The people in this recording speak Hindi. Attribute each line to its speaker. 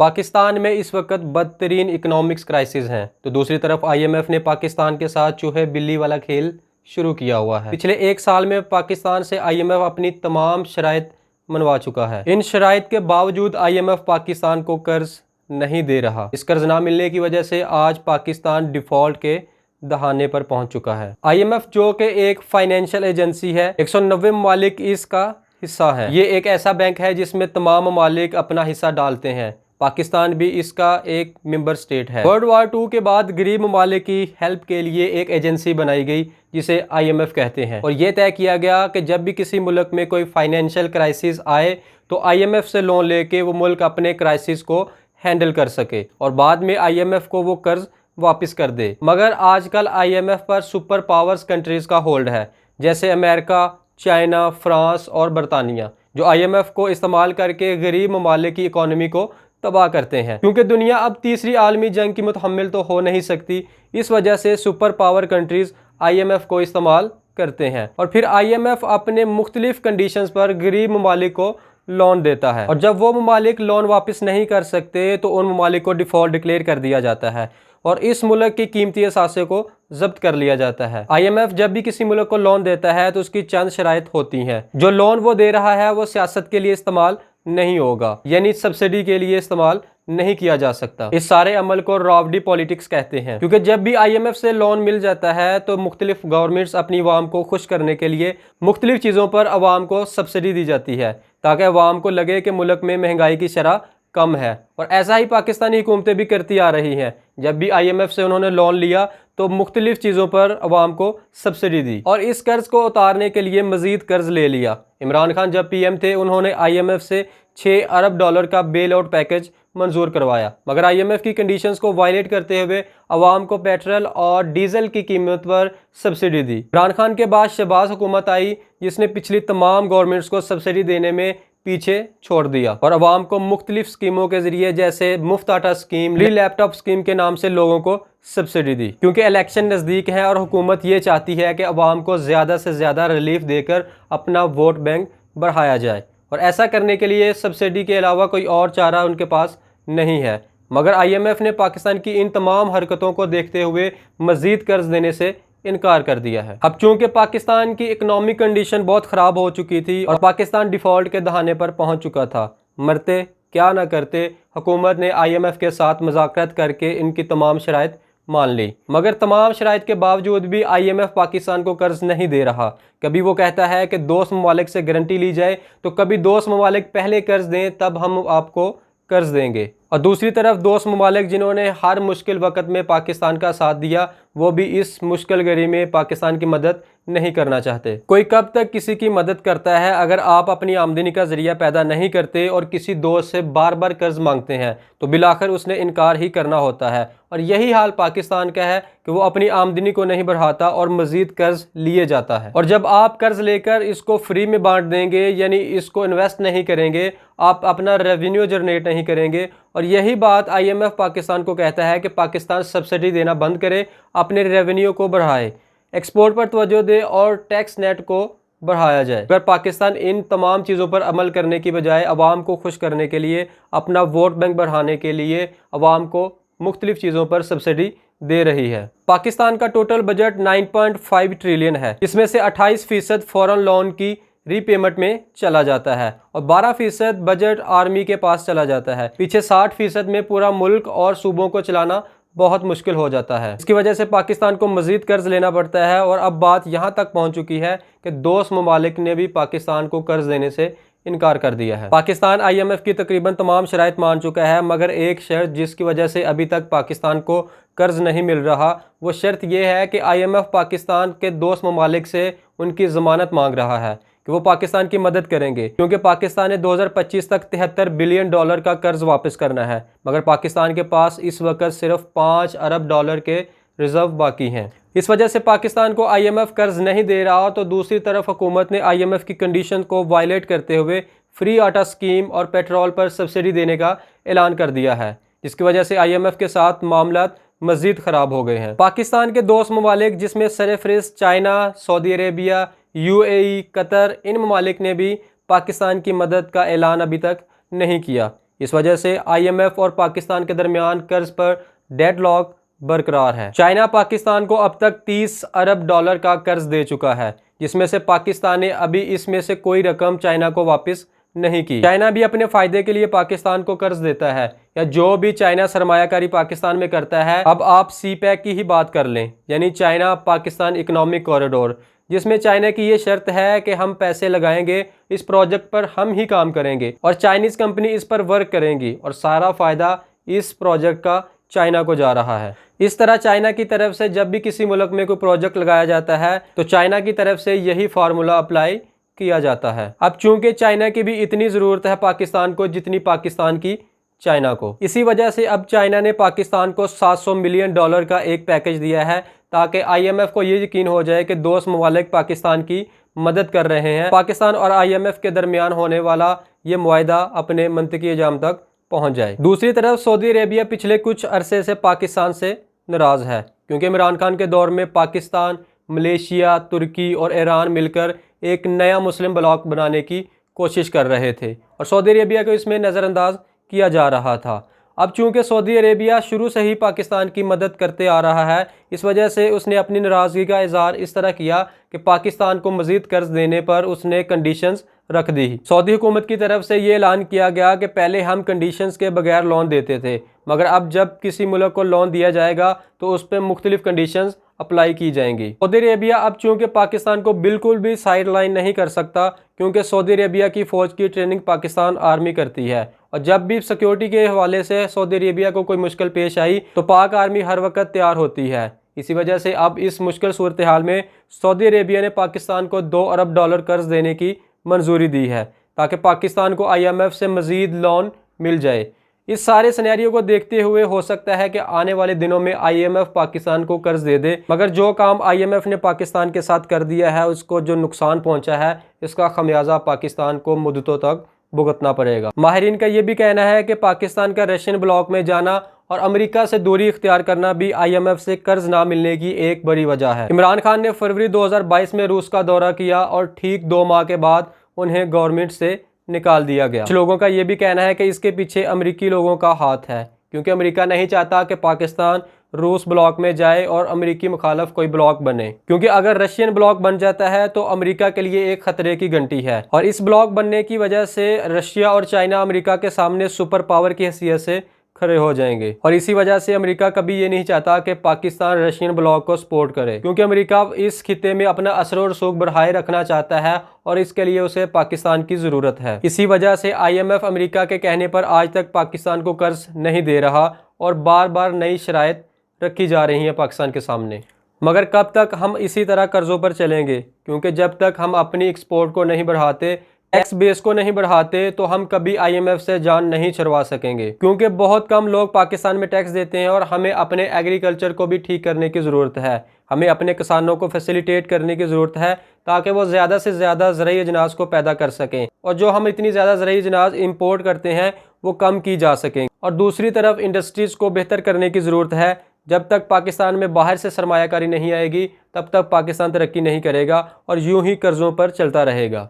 Speaker 1: पाकिस्तान में इस वक्त बदतरीन इकोनॉमिक्स क्राइसिस हैं, तो दूसरी तरफ आईएमएफ ने पाकिस्तान के साथ चूहे बिल्ली वाला खेल शुरू किया हुआ है। पिछले एक साल में पाकिस्तान से आईएमएफ अपनी तमाम शराइत मनवा चुका है। इन शराइत के बावजूद आईएमएफ पाकिस्तान को कर्ज नहीं दे रहा। इस कर्ज ना मिलने की वजह से आज पाकिस्तान डिफॉल्ट के दहाने पर पहुंच चुका है। आईएमएफ जो कि एक फाइनेंशियल एजेंसी है, 190 ममालिक इसका हिस्सा है। ये एक ऐसा बैंक है जिसमें तमाम ममालिक अपना हिस्सा डालते हैं। पाकिस्तान भी इसका एक मेंबर स्टेट है। वर्ल्ड वार 2 के बाद गरीब ममालिक की हेल्प के लिए एक एजेंसी बनाई गई जिसे आईएमएफ कहते हैं, और ये तय किया गया कि जब भी किसी मुल्क में कोई फाइनेंशियल क्राइसिस आए तो आईएमएफ से लोन लेके वो मुल्क अपने क्राइसिस को हैंडल कर सके और बाद में आईएमएफ को वो कर्ज वापस कर दे। मगर आजकल आईएमएफ पर सुपर पावर्स कंट्रीज का होल्ड है, जैसे अमेरिका, चाइना, फ्रांस और बरतानिया, जो आईएमएफ को इस्तेमाल करके गरीब ममालिक की इकोनॉमी को तबाह करते हैं। क्योंकि दुनिया अब तीसरी आलमी जंग की मुतहम्मिल तो हो नहीं सकती, इस वजह से सुपर पावर कंट्रीज आईएमएफ को इस्तेमाल करते हैं और फिर आईएमएफ अपने मुख्तलिफ कंडीशंस पर गरीब ममालिक को लोन देता है, और जब वो ममालिक लोन वापस नहीं कर सकते तो उन ममालिक को डिफॉल्ट डिक्लेयर कर दिया जाता है और इस मुल्क की कीमती असासे को जब्त कर लिया जाता है। आईएमएफ जब भी किसी मुल्क को लोन देता है तो उसकी चंद शराइत होती हैं। जो लोन वो दे रहा है वो सियासत के लिए इस्तेमाल नहीं होगा, यानी सब्सिडी के लिए इस्तेमाल नहीं किया जा सकता। इस सारे अमल को रावडी पॉलिटिक्स कहते हैं, क्योंकि जब भी आईएमएफ से लोन मिल जाता है तो मुख्तलिफ गवर्नमेंट्स अपनी अवाम को खुश करने के लिए मुख्तलिफ चीज़ों पर अवाम को सब्सिडी दी जाती है ताकि अवाम को लगे कि मुल्क में महंगाई की शरह कम है। और ऐसा ही पाकिस्तानी हुकूमतें भी करती आ रही हैं। जब भी आईएमएफ से उन्होंने लोन लिया तो मुख्तलिफ चीज़ों पर अवाम को सब्सिडी दी और इस कर्ज को उतारने के लिए मजीद कर्ज ले लिया। इमरान खान जब पीएम थे उन्होंने आईएमएफ से $6 अरब का बेल आउट पैकेज मंजूर करवाया, मगर आईएमएफ की कंडीशंस को वायलेट करते हुए अवाम को पेट्रोल और डीजल की कीमत पर सब्सिडी दी। इमरान खान के बाद शहबाज हुकूमत आई जिसने पिछली तमाम गवर्नमेंट्स को सब्सिडी देने में पीछे छोड़ दिया और अवाम को मुख्तलिफ स्कीमों के जरिए जैसे मुफ्त आटा स्कीम, फ्री लैपटॉप स्कीम के नाम से लोगों को सब्सिडी दी। क्योंकि इलेक्शन नज़दीक है और हुकूमत ये चाहती है कि अवाम को ज़्यादा से ज़्यादा रिलीफ देकर अपना वोट बैंक बढ़ाया जाए, और ऐसा करने के लिए सब्सिडी के अलावा कोई और चारा उनके पास नहीं है। मगर आईएमएफ ने पाकिस्तान की इन तमाम हरकतों को देखते हुए मज़ीद कर्ज देने से इनकार कर दिया है। अब चूंकि पाकिस्तान की इकोनॉमिक कंडीशन बहुत ख़राब हो चुकी थी और पाकिस्तान डिफ़ॉल्ट के दहाने पर पहुंच चुका था, मरते क्या ना करते हुकूमत ने आईएमएफ के साथ मुज़ाकरात करके इनकी तमाम शराइत मान ली। मगर तमाम शराइत के बावजूद भी आईएमएफ पाकिस्तान को कर्ज नहीं दे रहा। कभी वो कहता है कि दोस्त ममालिक से गारंटी ली जाए, तो कभी दोस्त ममालिक पहले कर्ज दें तब हम आपको कर्ज देंगे, और दूसरी तरफ दोस्त ममालिक जिन्होंने हर मुश्किल वक्त में पाकिस्तान का साथ दिया वो भी इस मुश्किल घड़ी में पाकिस्तान की मदद नहीं करना चाहते। कोई कब तक किसी की मदद करता है? अगर आप अपनी आमदनी का जरिया पैदा नहीं करते और किसी दोस्त से बार बार कर्ज मांगते हैं तो बिलाखिर उसने इनकार ही करना होता है, और यही हाल पाकिस्तान का है कि वो अपनी आमदनी को नहीं बढ़ाता और मजीद कर्ज लिए जाता है। और जब आप कर्ज लेकर इसको फ्री में बांट देंगे, यानी इसको इन्वेस्ट नहीं करेंगे, आप अपना रेवेन्यू जनरेट नहीं करेंगे, और यही बात आईएमएफ पाकिस्तान को कहता है कि पाकिस्तान सब्सिडी देना बंद करे, अपने रेवेन्यू को बढ़ाए, एक्सपोर्ट पर तवज्जो दे और टैक्स नेट को बढ़ाया जाए। अगर पाकिस्तान इन तमाम चीज़ों पर अमल करने की बजाय अवाम को खुश करने के लिए, अपना वोट बैंक बढ़ाने के लिए अवाम को मुख्तलिफ चीज़ों पर सब्सिडी दे रही है। पाकिस्तान का टोटल बजट 9.5 ट्रिलियन है, इसमें से 28% फॉरेन लोन की रीपेमेंट में चला जाता है और 12% बजट आर्मी के पास चला जाता है। पीछे 60% में पूरा मुल्क और सूबों को चलाना बहुत मुश्किल हो जाता है। इसकी वजह से पाकिस्तान को मजीद कर्ज लेना पड़ता है, और अब बात यहाँ तक पहुँच चुकी है कि दोस्त ममालिक ने भी पाकिस्तान को कर्ज देने से इनकार कर दिया है। पाकिस्तान आईएमएफ की तकरीबन तमाम शराइत मान चुका है, मगर एक शर्त जिसकी वजह से अभी तक पाकिस्तान को कर्ज नहीं मिल रहा, वो शर्त यह है कि आईएमएफ पाकिस्तान के दोस्त ममालिक से उनकी ज़मानत मांग रहा है कि वो पाकिस्तान की मदद करेंगे, क्योंकि पाकिस्तान ने 2025 तक $73 बिलियन का कर्ज वापस करना है, मगर पाकिस्तान के पास इस वक्त सिर्फ $5 अरब के रिजर्व बाकी हैं। इस वजह से पाकिस्तान को आईएमएफ कर्ज नहीं दे रहा, तो दूसरी तरफ हुकूमत ने आईएमएफ की कंडीशन को वायलेट करते हुए फ्री आटा स्कीम और पेट्रोल पर सब्सिडी देने का ऐलान कर दिया है, जिसकी वजह से आईएमएफ के साथ मामला मज़ीद ख़राब हो गए हैं। पाकिस्तान के दोस्त ममालिक जिसमें सरफहरिस्त China, Saudi Arabia, UAE, Qatar, इन ममालिक ने भी पाकिस्तान की मदद का ऐलान अभी तक नहीं किया। इस वजह से IMF और पाकिस्तान के दरमियान कर्ज पर डेडलॉक बरकरार है। चाइना पाकिस्तान को अब तक 30 अरब डॉलर का कर्ज दे चुका है, जिसमें से पाकिस्तान ने अभी इसमें से कोई रकम चाइना को वापस नहीं की। चाइना भी अपने फायदे के लिए पाकिस्तान को कर्ज देता है, या जो भी चाइना सरमायाकारी पाकिस्तान में करता है। अब आप CPEC की ही बात कर लें, यानी चाइना पाकिस्तान इकोनॉमिक कॉरिडोर, जिसमें चाइना की ये शर्त है कि हम पैसे लगाएंगे, इस प्रोजेक्ट पर हम ही काम करेंगे और चाइनीज कंपनी इस पर वर्क करेंगी और सारा फायदा इस प्रोजेक्ट का चाइना को जा रहा है। इस तरह चाइना की तरफ से जब भी किसी मुल्क में कोई प्रोजेक्ट लगाया जाता है तो चाइना की तरफ से यही फार्मूला अप्लाई किया जाता है। अब चूंकि चाइना की भी इतनी ज़रूरत है पाकिस्तान को जितनी पाकिस्तान की चाइना को, इसी वजह से अब चाइना ने पाकिस्तान को 700 मिलियन डॉलर का एक पैकेज दिया है, ताकि IMF को ये यकीन हो जाए कि दोस्त ममालिक पाकिस्तान की मदद कर रहे हैं। पाकिस्तान और IMF के दरमियान होने वाला ये मुआहदा अपने मंतकी अंजाम तक पहुँच जाए। दूसरी तरफ सऊदी अरेबिया पिछले कुछ अरसे से पाकिस्तान से नाराज़ है, क्योंकि इमरान खान के दौर में पाकिस्तान, मलेशिया, तुर्की और ईरान मिलकर एक नया मुस्लिम ब्लॉक बनाने की कोशिश कर रहे थे और सऊदी अरेबिया को इसमें नज़रअंदाज किया जा रहा था। अब चूंकि सऊदी अरेबिया शुरू से ही पाकिस्तान की मदद करते आ रहा है, इस वजह से उसने अपनी नाराज़गी का इजहार इस तरह किया कि पाकिस्तान को मज़ीद कर्ज देने पर उसने कंडीशंस रख दी। सऊदी हुकूमत की तरफ से ये ऐलान किया गया कि पहले हम कंडीशंस के बगैर लोन देते थे, मगर अब जब किसी मुल्क को लोन दिया जाएगा तो उस पर मुख्तलिफ कंडीशंस अप्लाई की जाएंगी। सऊदी अरेबिया अब चूंकि पाकिस्तान को बिल्कुल भी साइड लाइन नहीं कर सकता, क्योंकि सऊदी अरेबिया की फ़ौज की ट्रेनिंग पाकिस्तान आर्मी करती है और जब भी सिक्योरिटी के हवाले से सऊदी अरेबिया को कोई मुश्किल पेश आई तो पाक आर्मी हर वक्त तैयार होती है। इसी वजह से अब इस मुश्किल सूरत हाल में सऊदी अरेबिया ने पाकिस्तान को 2 अरब डॉलर कर्ज देने की मंजूरी दी है, ताकि पाकिस्तान को IMF से मज़ीद लोन मिल जाए। इस सारे सिनेरियो को देखते हुए हो सकता है कि आने वाले दिनों में IMF पाकिस्तान को कर्ज दे दे, मगर जो काम IMF ने पाकिस्तान के साथ कर दिया है, उसको जो नुकसान पहुंचा है, इसका खमियाजा पाकिस्तान को मुद्दतों तक भुगतना पड़ेगा। माहिरीन का ये भी कहना है कि पाकिस्तान का रशियन ब्लॉक में जाना और अमेरिका से दूरी इख्तियार करना भी IMF से कर्ज ना मिलने की एक बड़ी वजह है। इमरान खान ने फरवरी 2022 में रूस का दौरा किया और ठीक 2 माह के बाद उन्हें गवर्नमेंट से निकाल दिया गया। कुछ लोगों का ये भी कहना है कि इसके पीछे अमेरिकी लोगों का हाथ है, क्योंकि अमेरिका नहीं चाहता कि पाकिस्तान रूस ब्लॉक में जाए और अमेरिकी मुखालफ कोई ब्लॉक बने, क्योंकि अगर रशियन ब्लॉक बन जाता है तो अमेरिका के लिए एक खतरे की घंटी है और इस ब्लॉक बनने की वजह से रशिया और चाइना अमेरिका के सामने सुपर पावर की हैसियत से खड़े हो जाएंगे और इसी वजह से अमेरिका कभी ये नहीं चाहता कि पाकिस्तान रशियन ब्लॉक को सपोर्ट करे, क्योंकि अमेरिका इस खिते में अपना असर और रसूख बढ़ाए रखना चाहता है और इसके लिए उसे पाकिस्तान की ज़रूरत है। इसी वजह से IMF अमेरिका के कहने पर आज तक पाकिस्तान को कर्ज नहीं दे रहा और बार बार नई शराइत रखी जा रही हैं पाकिस्तान के सामने। मगर कब तक हम इसी तरह कर्ज़ों पर चलेंगे, क्योंकि जब तक हम अपनी एक्सपोर्ट को नहीं बढ़ाते, टैक्स बेस को नहीं बढ़ाते, तो हम कभी IMF से जान नहीं छुड़वा सकेंगे, क्योंकि बहुत कम लोग पाकिस्तान में टैक्स देते हैं और हमें अपने एग्रीकल्चर को भी ठीक करने की ज़रूरत है। हमें अपने किसानों को फैसिलिटेट करने की ज़रूरत है ताकि वो ज़्यादा से ज़्यादा ज़रूरी अजनास को पैदा कर सकें और जो हम इतनी ज़्यादा ज़रूरी अजनास इंपोर्ट करते हैं वो कम की जा सकें। और दूसरी तरफ इंडस्ट्रीज़ को बेहतर करने की ज़रूरत है। जब तक पाकिस्तान में बाहर से सरमायाकारी नहीं आएगी तब तक पाकिस्तान तरक्की नहीं करेगा और यूं ही कर्ज़ों पर चलता रहेगा।